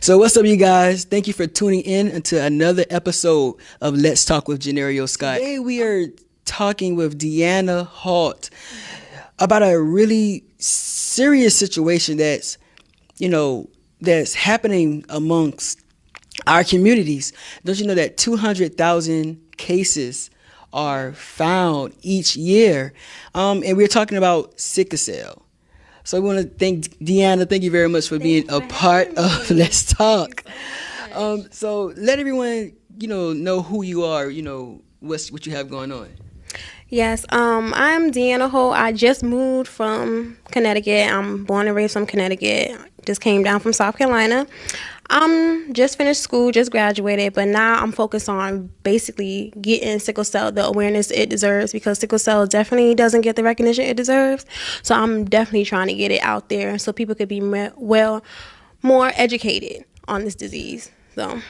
So what's up, you guys? Thank you for tuning in to another episode of Let's Talk with Johneri'O Scott. Today we are talking with DeAnna Holt about a really serious situation that's happening amongst our communities. Don't you know that 200,000 cases are found each year? And we're talking about sickle cell. So we want to thank DeAnna. Thank you very much for being a part of Let's Talk. So let everyone, know who you are. What you have going on. Yes, I'm DeAnna Holt. I just moved from Connecticut. I'm born and raised from Connecticut. Just came down from South Carolina. Just finished school, just graduated, but now I'm focused on basically getting sickle cell the awareness it deserves, because sickle cell definitely doesn't get the recognition it deserves. So I'm definitely trying to get it out there so people could be more educated on this disease. So,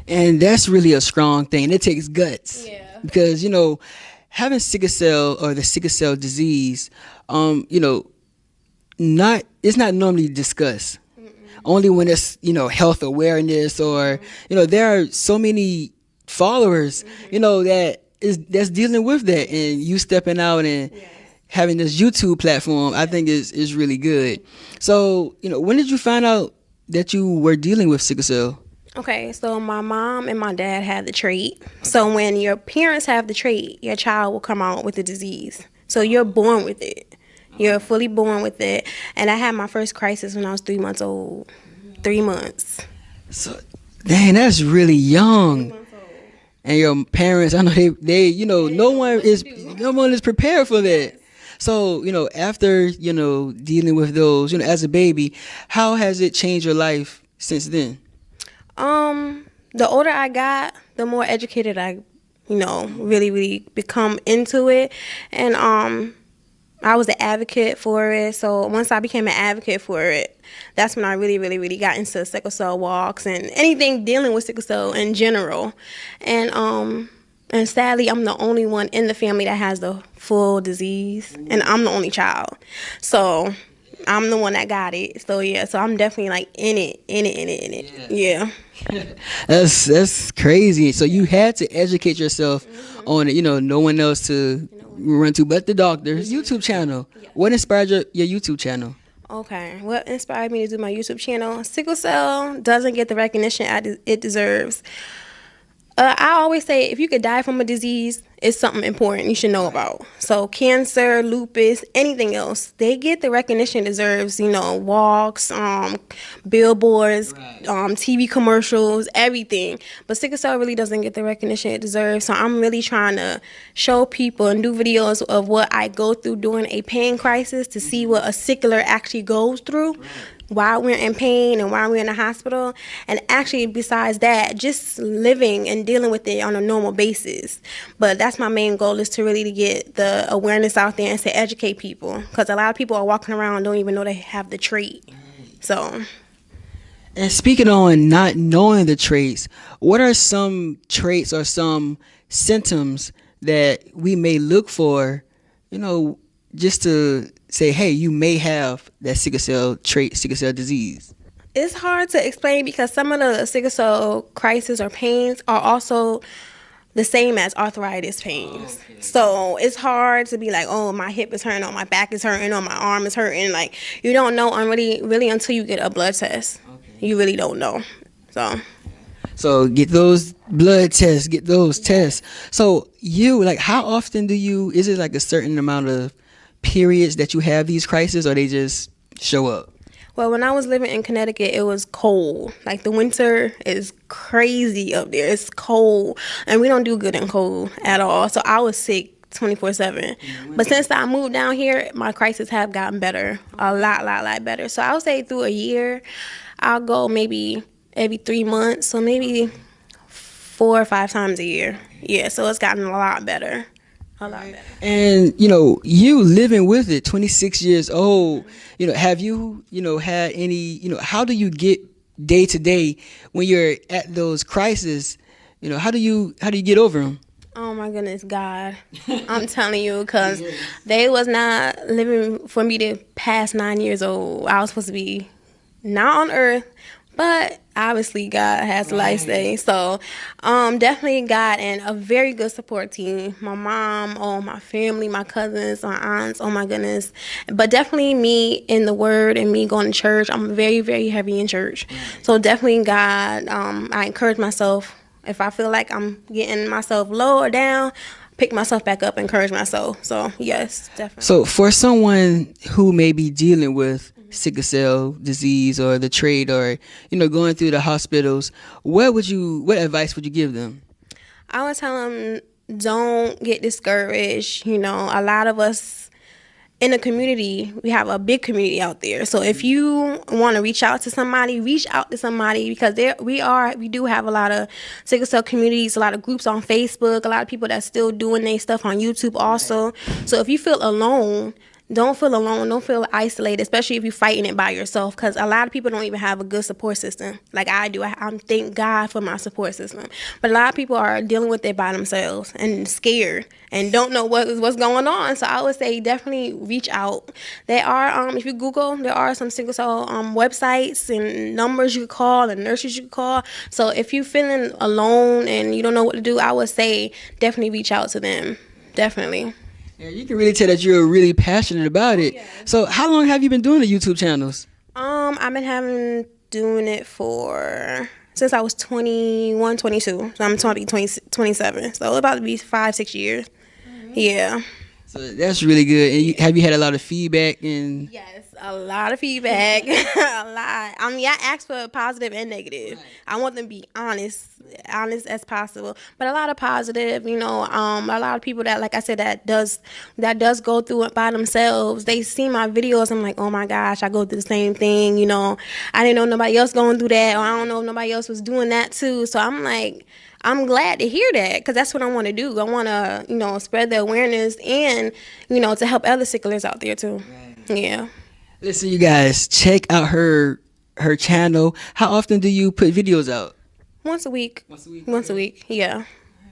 and that's really a strong thing. It takes guts. Yeah. Because having sickle cell or the sickle cell disease, it's not normally discussed. Only when it's health awareness, or there are so many followers that's dealing with that, and you stepping out and having this YouTube platform, I think is really good. So when did you find out that you were dealing with sickle cell? Okay, so my mom and my dad had the trait. So when your parents have the trait, your child will come out with the disease. So you're born with it. You're fully born with it. And I had my first crisis when I was 3 months old. 3 months. So, dang, that's really young. 3 months old. And your parents, I know they no one is prepared for that. So, after, dealing with those, as a baby, how has it changed your life since then? The older I got, the more educated I, really, really become into it. And I was an advocate for it. So once I became an advocate for it, that's when I really, really, really got into sickle cell walks and anything dealing with sickle cell in general. And sadly, I'm the only one in the family that has the full disease, and I'm the only child. So I'm the one that got it. So yeah, so I'm definitely like in it. Yeah. That's crazy. So you had to educate yourself on it. No one else to run to but the doctor's YouTube channel. What inspired your YouTube channel? Okay, what inspired me to do my YouTube channel? Sickle cell doesn't get the recognition it deserves. I always say if you could die from a disease, it's something important you should know about. So cancer, lupus, anything else, they get the recognition it deserves. Walks, billboards, TV commercials, everything. But sickle cell really doesn't get the recognition it deserves. So I'm really trying to show people and do videos of what I go through during a pain crisis, to see what a sickler actually goes through while we're in pain and while we're in the hospital. And actually, besides that, just living and dealing with it on a normal basis. But that's my main goal, is to really get the awareness out there and to educate people, because a lot of people are walking around and don't even know they have the trait. So, and speaking on not knowing the traits, what are some traits or some symptoms that we may look for, just to say, hey, you may have that sickle cell trait, sickle cell disease? It's hard to explain, because some of the sickle cell crises or pains are also the same as arthritis pains. Okay. So it's hard to be like, oh, my hip is hurting, or my back is hurting, or my arm is hurting. Like, you don't know really until you get a blood test. Okay. You really don't know. So get those blood tests, get those tests. So how often is it like a certain amount of periods that you have these crises, or they just show up? Well, when I was living in Connecticut, it was cold. Like, the winter is crazy up there. It's cold, and we don't do good in cold at all. So I was sick 24/7. But since I moved down here, my crises have gotten better, a lot better. So I would say through a year, I'll go maybe every 3 months, so maybe 4 or 5 times a year. Yeah, so it's gotten a lot better. A lot better. And you living with it, 26 years old, have you had any, how do you get day to day when you're at those crises? How do you get over them? Oh my goodness, God. I'm telling you, because they was not living for me to pass 9 years old. I was supposed to be not on earth But obviously God has the last say. So definitely God and a very good support team. My mom, oh my family, my cousins, my aunts, oh my goodness. But definitely me in the word and me going to church. I'm very, very heavy in church. So definitely God, I encourage myself. If I feel like I'm getting myself low or down, pick myself back up, encourage myself. So yes, definitely. So for someone who may be dealing with sickle cell disease or the trade, or going through the hospitals, what advice would you give them? I would tell them, don't get discouraged. A lot of us in the community, we have a big community out there. So if you want to reach out to somebody because we do have a lot of sickle cell communities, a lot of groups on Facebook, a lot of people that's still doing their stuff on YouTube also. So if you feel alone, don't feel alone. Don't feel isolated, especially if you're fighting it by yourself, because a lot of people don't even have a good support system like I do. I thank God for my support system. But a lot of people are dealing with it by themselves and scared and don't know what's going on. So I would say definitely reach out. There are, if you Google, there are some sickle cell websites and numbers you could call and nurses you could call. So if you're feeling alone and you don't know what to do, I would say definitely reach out to them. Definitely. Yeah, you can really tell that you're really passionate about it. Yeah. So how long have you been doing the YouTube channels? I've been doing it since I was 21, 22. So I'm 27. So about to be 5-6 years. Yeah. So that's really good. And have you had a lot of feedback? And Yes, a lot of feedback. A lot. I ask for positive and negative. Right. I want them to be honest as possible. But a lot of positive, a lot of people that, like I said, that does go through it by themselves. They see my videos. I'm like, oh my gosh, I go through the same thing. I didn't know nobody else going through that, or I don't know if nobody else was doing that too. So I'm like, I'm glad to hear that, because that's what I want to do. I want to, spread the awareness and, to help other sicklers out there too. Right. Yeah. Listen, you guys, check out her channel. How often do you put videos out? Once a week. Once a week. Yeah.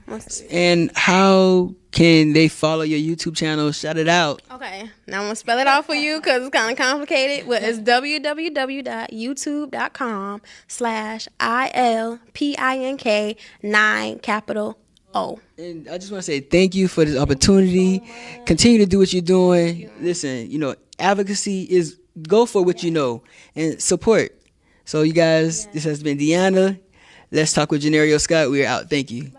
Once a week. And how can they follow your YouTube channel? Shout it out. Okay. Now I'm going to spell it out for you because it's kind of complicated. But it's www.youtube.com/ILPINK9O. And I just want to say thank you for this opportunity. Continue to do what you're doing. Listen, advocacy is go for what you know and support. So you guys, this has been DeAnna. Let's talk with Johneri'O Scott. We are out. Thank you.